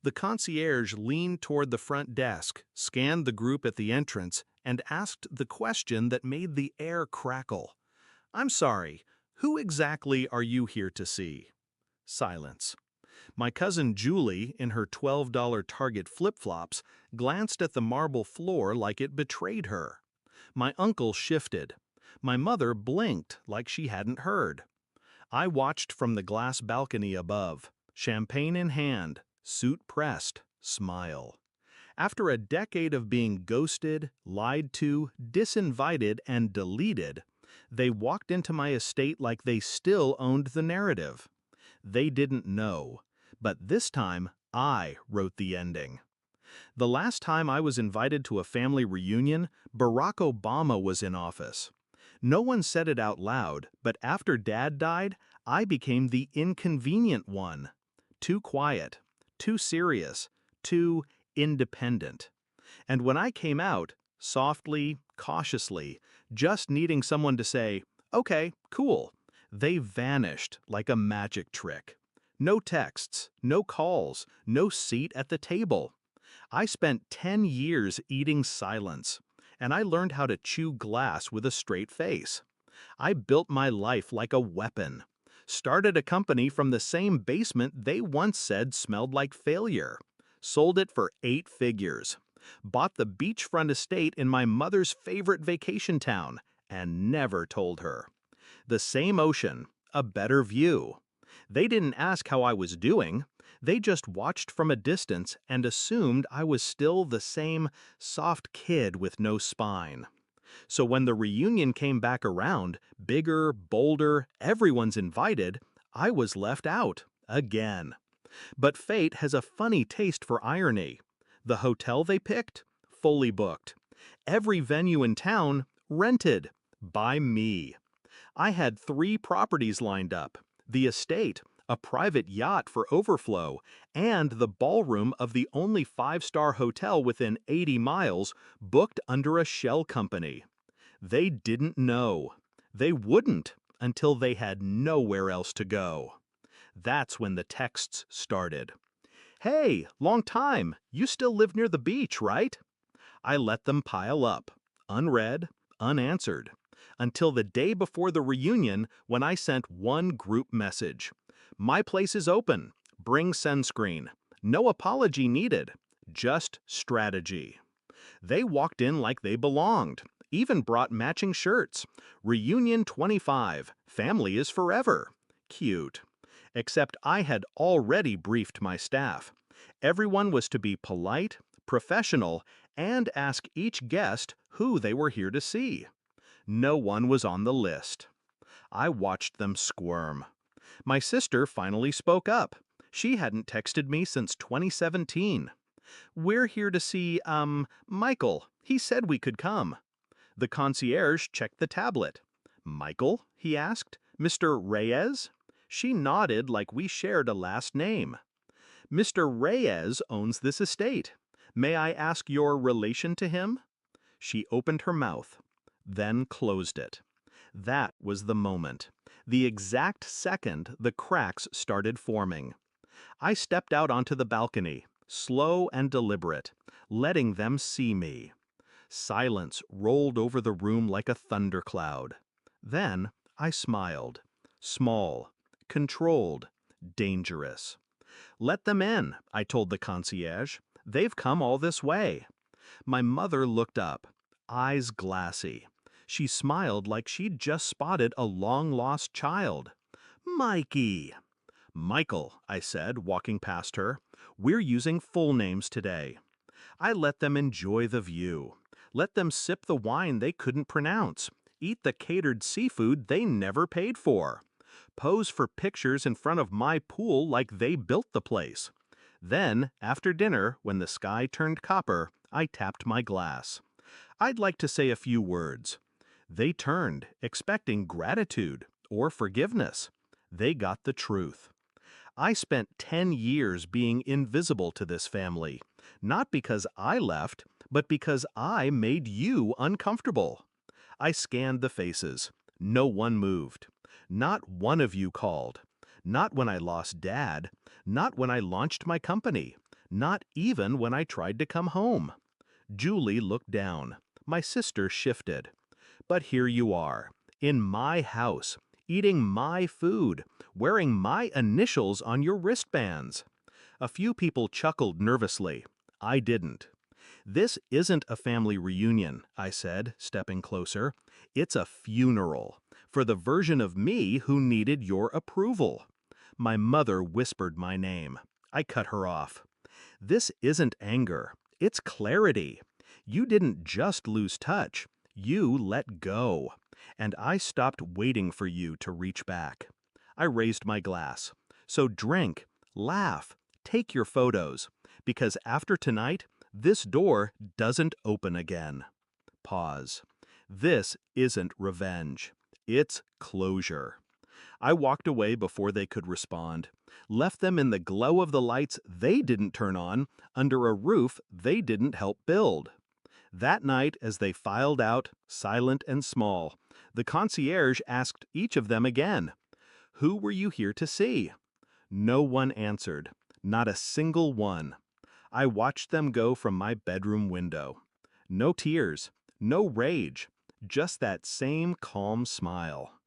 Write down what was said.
The concierge leaned toward the front desk, scanned the group at the entrance, and asked the question that made the air crackle. "I'm sorry, who exactly are you here to see?" Silence. My cousin Julie, in her $12 Target flip-flops, glanced at the marble floor like it betrayed her. My uncle shifted. My mother blinked like she hadn't heard. I watched from the glass balcony above, champagne in hand, suit pressed, smile. After a decade of being ghosted, lied to, disinvited, and deleted, they walked into my estate like they still owned the narrative. They didn't know, but this time I wrote the ending. The last time I was invited to a family reunion, Barack Obama was in office. No one said it out loud, but after Dad died, I became the inconvenient one. Too quiet, too serious, too independent. And when I came out, softly, cautiously, just needing someone to say, "Okay, cool," they vanished like a magic trick. No texts, no calls, no seat at the table. I spent 10 years eating silence, and I learned how to chew glass with a straight face. I built my life like a weapon. Started a company from the same basement they once said smelled like failure. Sold it for 8 figures. Bought the beachfront estate in my mother's favorite vacation town, and never told her. The same ocean, a better view. They didn't ask how I was doing. They just watched from a distance and assumed I was still the same soft kid with no spine. So when the reunion came back around, bigger, bolder, everyone's invited, I was left out, again. But fate has a funny taste for irony. The hotel they picked? Fully booked. Every venue in town? Rented. By me. I had 3 properties lined up. The estate, a private yacht for overflow, and the ballroom of the only 5-star hotel within 80 miles, booked under a shell company. They didn't know. They wouldn't until they had nowhere else to go. That's when the texts started. "Hey, long time. You still live near the beach, right?" I let them pile up, unread, unanswered, until the day before the reunion when I sent one group message. "My place is open. Bring sunscreen. No apology needed. Just strategy." They walked in like they belonged, even brought matching shirts. "Reunion 25. Family is forever." Cute. Except I had already briefed my staff. Everyone was to be polite, professional, and ask each guest who they were here to see. No one was on the list. I watched them squirm. My sister finally spoke up. She hadn't texted me since 2017. "We're here to see, Michael. He said we could come." The concierge checked the tablet. "Michael?" he asked. "Mr. Reyes?" She nodded like we shared a last name. "Mr. Reyes owns this estate. May I ask your relation to him?" She opened her mouth, then closed it. That was the moment. The exact second the cracks started forming. I stepped out onto the balcony, slow and deliberate, letting them see me. Silence rolled over the room like a thundercloud. Then I smiled. Small, controlled, dangerous. "Let them in," I told the concierge. "They've come all this way." My mother looked up, eyes glassy. She smiled like she'd just spotted a long-lost child. "Mikey." "Michael," I said, walking past her. "We're using full names today." I let them enjoy the view. Let them sip the wine they couldn't pronounce. Eat the catered seafood they never paid for. Pose for pictures in front of my pool like they built the place. Then, after dinner, when the sky turned copper, I tapped my glass. I'd like to say a few words. They turned, expecting gratitude or forgiveness. They got the truth. I spent 10 years being invisible to this family, not because I left, but because I made you uncomfortable. I scanned the faces. No one moved. Not one of you called. Not when I lost Dad. Not when I launched my company. Not even when I tried to come home. Julie looked down. My sister shifted. But here you are, in my house, eating my food, wearing my initials on your wristbands. A few people chuckled nervously. I didn't. This isn't a family reunion, I said, stepping closer. It's a funeral, for the version of me who needed your approval. My mother whispered my name. I cut her off. This isn't anger, it's clarity. You didn't just lose touch, you let go. And I stopped waiting for you to reach back. I raised my glass. So drink, laugh, take your photos, because after tonight, this door doesn't open again. Pause. This isn't revenge. It's closure. I walked away before they could respond, left them in the glow of the lights they didn't turn on, under a roof they didn't help build. That night, as they filed out, silent and small, the concierge asked each of them again, "Who were you here to see?" No one answered, not a single one. I watched them go from my bedroom window. No tears, no rage, just that same calm smile.